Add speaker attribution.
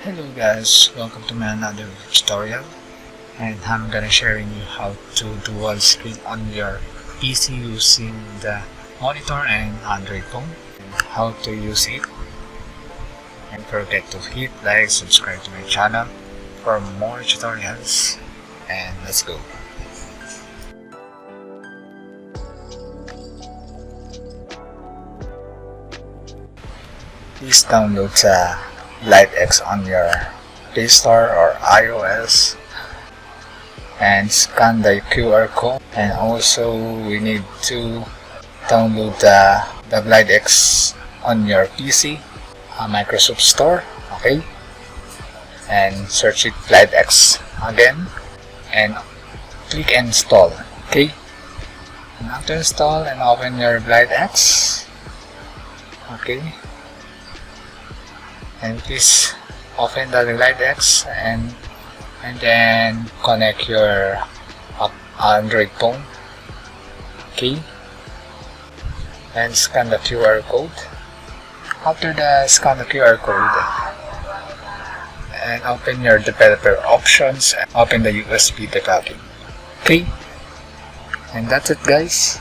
Speaker 1: Hello guys, welcome to my another tutorial, and I'm gonna sharing you how to dual screen on your PC using the monitor and Android phone, and how to use it. And don't forget to hit like, subscribe to my channel for more tutorials, and let's go. Please download GlideX on your Play Store or iOS and scan the QR code, and also we need to download the GlideX on your PC, Microsoft Store, okay, and search it GlideX again and click install, okay, and after install and open your GlideX, okay, and please open the GlideX and then connect your Android phone, okay, and scan the QR code. After the scan the QR code and open your developer options and open the USB debugging, okay, and that's it guys.